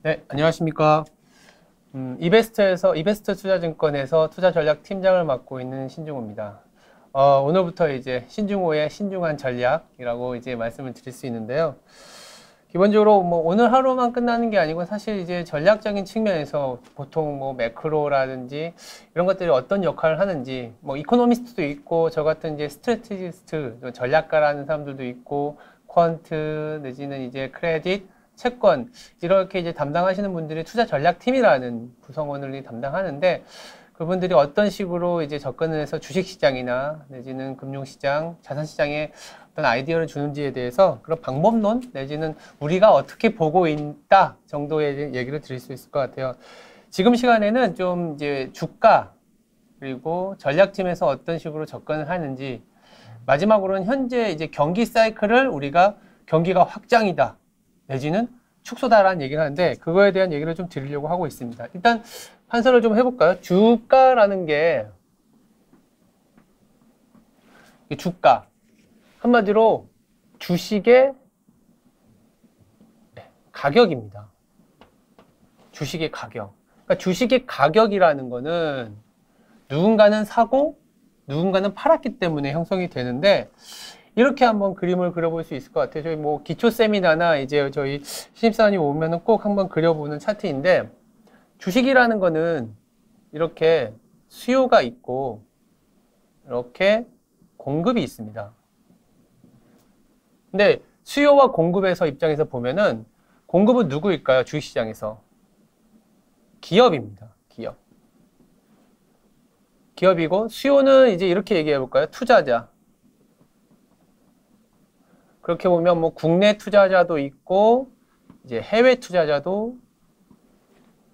네, 안녕하십니까. 이베스트 투자증권에서 투자전략팀장을 맡고 있는 신중호입니다. 오늘부터 이제 신중호의 신중한 전략이라고 이제 말씀을 드릴 수 있는데요. 기본적으로 뭐 오늘 하루만 끝나는 게 아니고 사실 이제 전략적인 측면에서 보통 뭐 매크로라든지 이런 것들이 어떤 역할을 하는지 뭐 이코노미스트도 있고 저 같은 이제 스트래티지스트 전략가라는 사람들도 있고 퀀트 내지는 이제 크레딧 채권 이렇게 이제 담당하시는 분들이 투자 전략팀이라는 구성원을 담당하는데 그분들이 어떤 식으로 이제 접근을 해서 주식시장이나 내지는 금융시장, 자산시장에 어떤 아이디어를 주는지에 대해서 그런 방법론 내지는 우리가 어떻게 보고 있다 정도의 얘기를 드릴 수 있을 것 같아요. 지금 시간에는 좀 이제 주가 그리고 전략팀에서 어떤 식으로 접근을 하는지 마지막으로는 현재 이제 경기 사이클을 우리가 경기가 확장이다 내지는 축소다라는 얘기를 하는데 그거에 대한 얘기를 좀 드리려고 하고 있습니다. 일단 판서를 좀 해볼까요? 주가라는 게 주가 한마디로 주식의 가격입니다. 주식의 가격. 그러니까 주식의 가격이라는 거는 누군가는 사고 누군가는 팔았기 때문에 형성이 되는데 이렇게 한번 그림을 그려볼 수 있을 것 같아요. 저희 뭐 기초 세미나나 이제 저희 신입사원이 오면은 꼭 한번 그려보는 차트인데 주식이라는 거는 이렇게 수요가 있고 이렇게 공급이 있습니다. 근데 수요와 공급에서 입장에서 보면은 공급은 누구일까요? 주식시장에서 기업입니다. 기업. 기업이고 수요는 이제 이렇게 얘기해 볼까요? 투자자. 그렇게 보면 뭐 국내 투자자도 있고 이제 해외 투자자도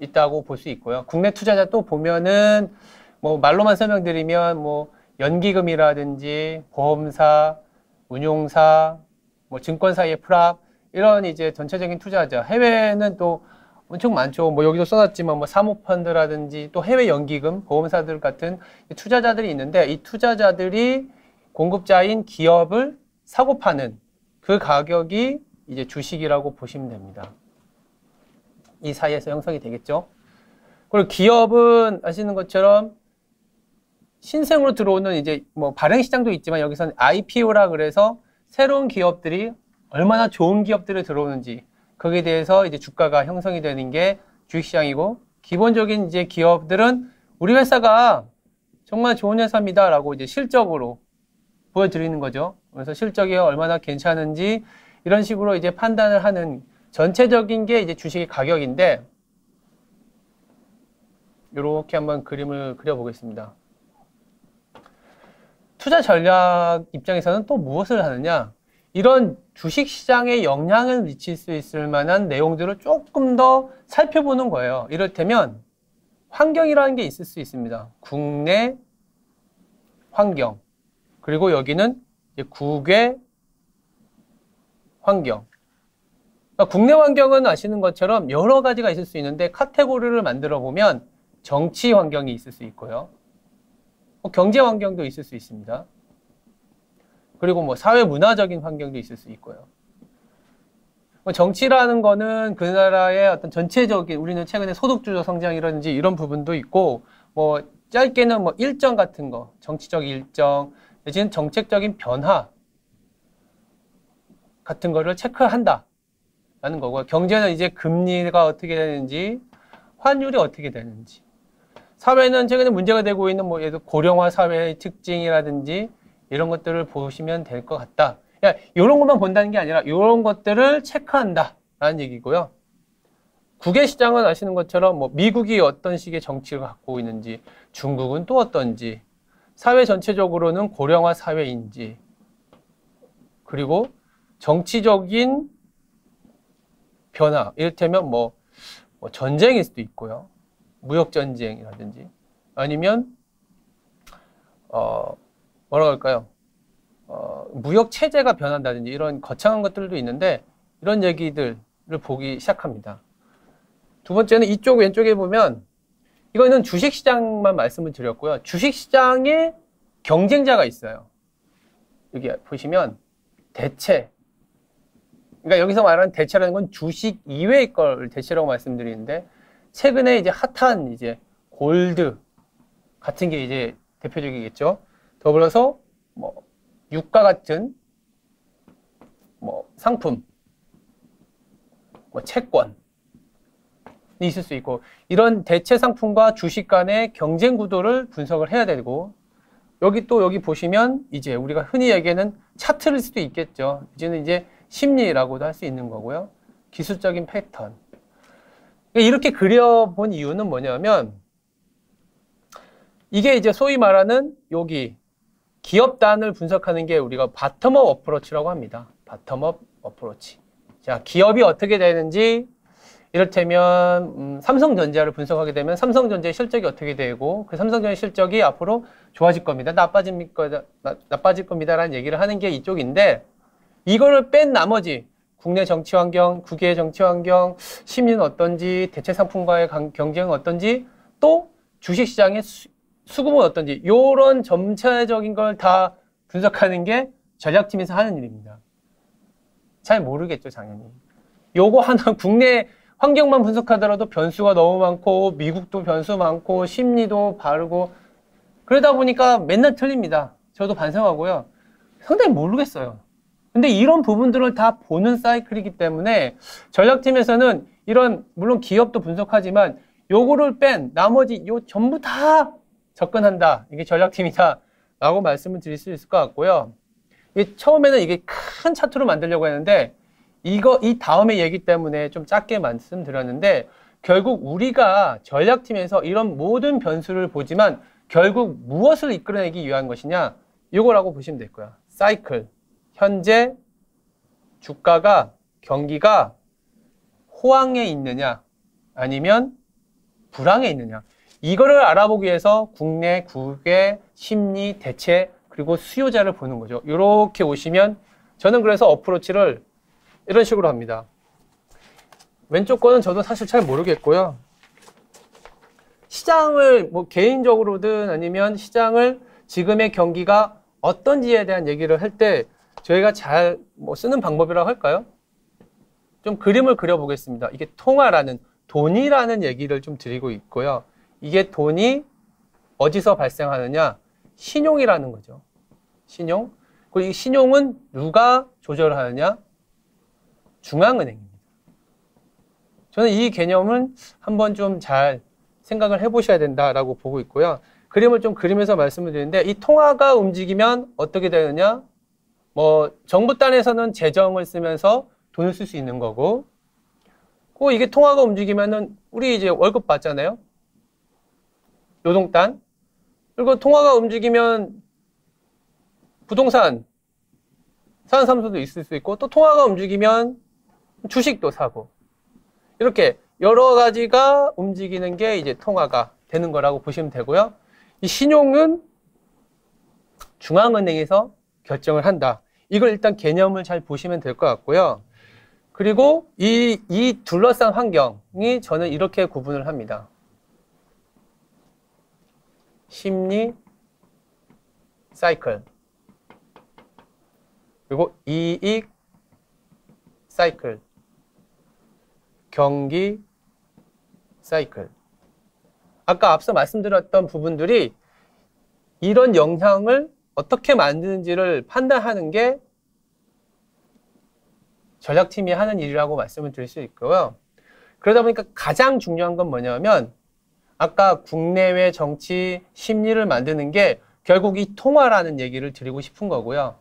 있다고 볼 수 있고요. 국내 투자자 또 보면은 뭐 말로만 설명드리면 뭐 연기금이라든지 보험사, 운용사, 뭐 증권사의 프랍 이런 이제 전체적인 투자자. 해외는 또 엄청 많죠. 뭐 여기도 써놨지만 뭐 사모펀드라든지 또 해외 연기금, 보험사들 같은 투자자들이 있는데 이 투자자들이 공급자인 기업을 사고 파는 그 가격이 이제 주식이라고 보시면 됩니다. 이 사이에서 형성이 되겠죠. 그리고 기업은 아시는 것처럼 신생으로 들어오는 이제 뭐 발행시장도 있지만 여기서는 IPO라 그래서 새로운 기업들이 얼마나 좋은 기업들이 들어오는지 거기에 대해서 이제 주가가 형성이 되는 게 주식시장이고 기본적인 이제 기업들은 우리 회사가 정말 좋은 회사입니다 라고 이제 실적으로 보여드리는 거죠. 그래서 실적이 얼마나 괜찮은지 이런 식으로 이제 판단을 하는 전체적인 게 이제 주식의 가격인데 이렇게 한번 그림을 그려보겠습니다. 투자 전략 입장에서는 또 무엇을 하느냐? 이런 주식시장에 영향을 미칠 수 있을 만한 내용들을 조금 더 살펴보는 거예요. 이를테면 환경이라는 게 있을 수 있습니다. 국내 환경 그리고 여기는 국외 환경. 그러니까 국내 환경은 아시는 것처럼 여러 가지가 있을 수 있는데 카테고리를 만들어 보면 정치 환경이 있을 수 있고요. 경제 환경도 있을 수 있습니다. 그리고 뭐 사회 문화적인 환경도 있을 수 있고요. 정치라는 거는 그 나라의 어떤 전체적인 우리는 최근에 소득주도 성장이라든지 이런 부분도 있고 뭐 짧게는 뭐 일정 같은 거, 정치적 일정, 내지는 정책적인 변화 같은 거를 체크한다 라는 거고요. 경제는 이제 금리가 어떻게 되는지, 환율이 어떻게 되는지. 사회는 최근에 문제가 되고 있는 뭐 예를 들어 고령화 사회의 특징이라든지 이런 것들을 보시면 될 것 같다. 이런 것만 본다는 게 아니라 이런 것들을 체크한다 라는 얘기고요. 국외 시장은 아시는 것처럼 뭐 미국이 어떤 식의 정치를 갖고 있는지, 중국은 또 어떤지, 사회 전체적으로는 고령화 사회인지, 그리고 정치적인 변화, 이를테면 뭐 전쟁일 수도 있고요. 무역전쟁이라든지 아니면 뭐라고 할까요? 무역체제가 변한다든지 이런 거창한 것들도 있는데 이런 얘기들을 보기 시작합니다. 두 번째는 이쪽 왼쪽에 보면 이거는 주식시장만 말씀을 드렸고요. 주식시장에 경쟁자가 있어요. 여기 보시면 대체, 그러니까 여기서 말하는 대체라는 건 주식 이외의 걸 대체라고 말씀드리는데, 최근에 이제 핫한 이제 골드 같은 게 이제 대표적이겠죠. 더불어서 뭐 유가 같은 뭐 상품, 뭐 채권이 있을 수 있고, 이런 대체 상품과 주식 간의 경쟁 구도를 분석을 해야 되고, 여기 보시면 이제 우리가 흔히 얘기하는 차트일 수도 있겠죠. 이제는 이제 심리라고도 할 수 있는 거고요. 기술적인 패턴. 이렇게 그려본 이유는 뭐냐면, 이게 이제 소위 말하는 여기 기업단을 분석하는 게 우리가 바텀업 어프로치라고 합니다. 바텀업 어프로치. 자, 기업이 어떻게 되는지, 이를테면 삼성전자를 분석하게 되면 삼성전자의 실적이 어떻게 되고, 그 삼성전자 실적이 앞으로 좋아질 겁니다, 나빠질 겁니다라는 얘기를 하는 게 이쪽인데, 이거를 뺀 나머지 국내 정치 환경, 국외 정치 환경, 심리는 어떤지, 대체 상품과의 경쟁은 어떤지, 또 주식시장의 수급은 어떤지, 이런 전체적인 걸 다 분석하는 게 전략팀에서 하는 일입니다. 잘 모르겠죠, 당연히. 요거 하나 국내 환경만 분석하더라도 변수가 너무 많고, 미국도 변수 많고, 심리도 바르고, 그러다 보니까 맨날 틀립니다. 저도 반성하고요. 상당히 모르겠어요. 근데 이런 부분들을 다 보는 사이클이기 때문에 전략팀에서는 이런, 물론 기업도 분석하지만 요거를 뺀 나머지 요 전부 다 접근한다. 이게 전략팀이다 라고 말씀을 드릴 수 있을 것 같고요. 이게 처음에는 이게 큰 차트로 만들려고 했는데, 이 다음에 얘기 때문에 좀 짧게 말씀드렸는데, 결국 우리가 전략팀에서 이런 모든 변수를 보지만 결국 무엇을 이끌어내기 위한 것이냐, 이거라고 보시면 될 거야. 사이클. 현재 주가가, 경기가 호황에 있느냐 아니면 불황에 있느냐, 이거를 알아보기 위해서 국내, 국외, 심리, 대체, 그리고 수요자를 보는 거죠. 이렇게 오시면, 저는 그래서 어프로치를 이런 식으로 합니다. 왼쪽 거는 저도 사실 잘 모르겠고요. 시장을 뭐 개인적으로든 아니면 시장을 지금의 경기가 어떤지에 대한 얘기를 할 때 저희가 잘 뭐 쓰는 방법이라고 할까요? 좀 그림을 그려보겠습니다. 이게 통화라는, 돈이라는 얘기를 좀 드리고 있고요. 이게 돈이 어디서 발생하느냐? 신용이라는 거죠. 신용. 그리고 이 신용은 누가 조절하느냐? 중앙은행입니다. 저는 이 개념은 한번 좀 잘 생각을 해보셔야 된다라고 보고 있고요. 그림을 좀 그리면서 말씀을 드리는데, 이 통화가 움직이면 어떻게 되느냐? 뭐 정부 단에서는 재정을 쓰면서 돈을 쓸 수 있는 거고, 그 이게 통화가 움직이면은 우리 이제 월급 받잖아요. 노동단. 그리고 통화가 움직이면 부동산 사는 사람들도 있을 수 있고, 또 통화가 움직이면 주식도 사고, 이렇게 여러 가지가 움직이는 게 이제 통화가 되는 거라고 보시면 되고요. 이 신용은 중앙은행에서 결정을 한다. 이걸 일단 개념을 잘 보시면 될 것 같고요. 그리고 이 둘러싼 환경이 저는 이렇게 구분을 합니다. 심리, 사이클, 그리고 이익, 사이클, 경기, 사이클. 아까 앞서 말씀드렸던 부분들이 이런 영향을 어떻게 만드는지를 판단하는 게 전략팀이 하는 일이라고 말씀을 드릴 수 있고요. 그러다 보니까 가장 중요한 건 뭐냐면, 아까 국내외 정치 심리를 만드는 게 결국 이 통화라는 얘기를 드리고 싶은 거고요.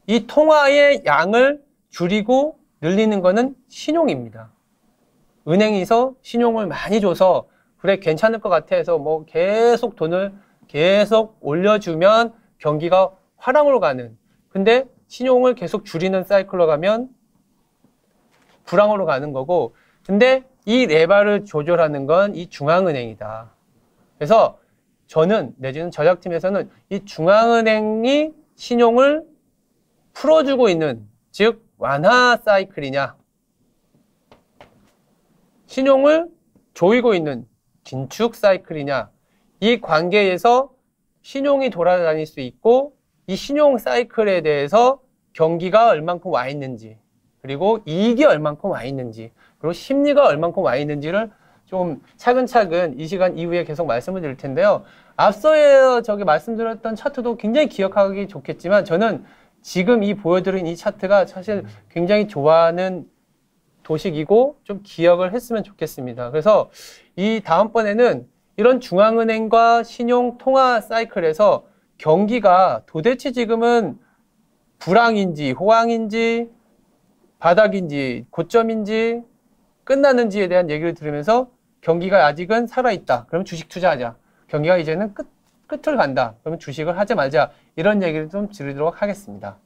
이 통화의 양을 줄이고 늘리는 거는 신용입니다. 은행에서 신용을 많이 줘서 그래 괜찮을 것 같아 해서 뭐 계속 돈을 계속 올려주면 경기가 화랑으로 가는, 근데 신용을 계속 줄이는 사이클로 가면 불황으로 가는 거고, 근데 이 레바를 조절하는 건 이 중앙은행이다. 그래서 저는, 내지는 전략팀에서는 이 중앙은행이 신용을 풀어주고 있는, 즉 완화 사이클이냐, 신용을 조이고 있는 긴축 사이클이냐, 이 관계에서 신용이 돌아다닐 수 있고, 이 신용 사이클에 대해서 경기가 얼만큼 와 있는지, 그리고 이익이 얼만큼 와 있는지, 그리고 심리가 얼만큼 와 있는지를 좀 차근차근 이 시간 이후에 계속 말씀을 드릴 텐데요. 앞서에 저기 말씀드렸던 차트도 굉장히 기억하기 좋겠지만 저는 지금 이 보여드린 이 차트가 사실 굉장히 좋아하는 도식이고 좀 기억을 했으면 좋겠습니다. 그래서 이 다음번에는 이런 중앙은행과 신용통화 사이클에서 경기가 도대체 지금은 불황인지 호황인지 바닥인지 고점인지 끝나는지에 대한 얘기를 들으면서 경기가 아직은 살아있다. 그러면 주식 투자하자. 경기가 이제는 끝을 간다. 그러면 주식을 하지 말자. 이런 얘기를 좀 드리도록 하겠습니다.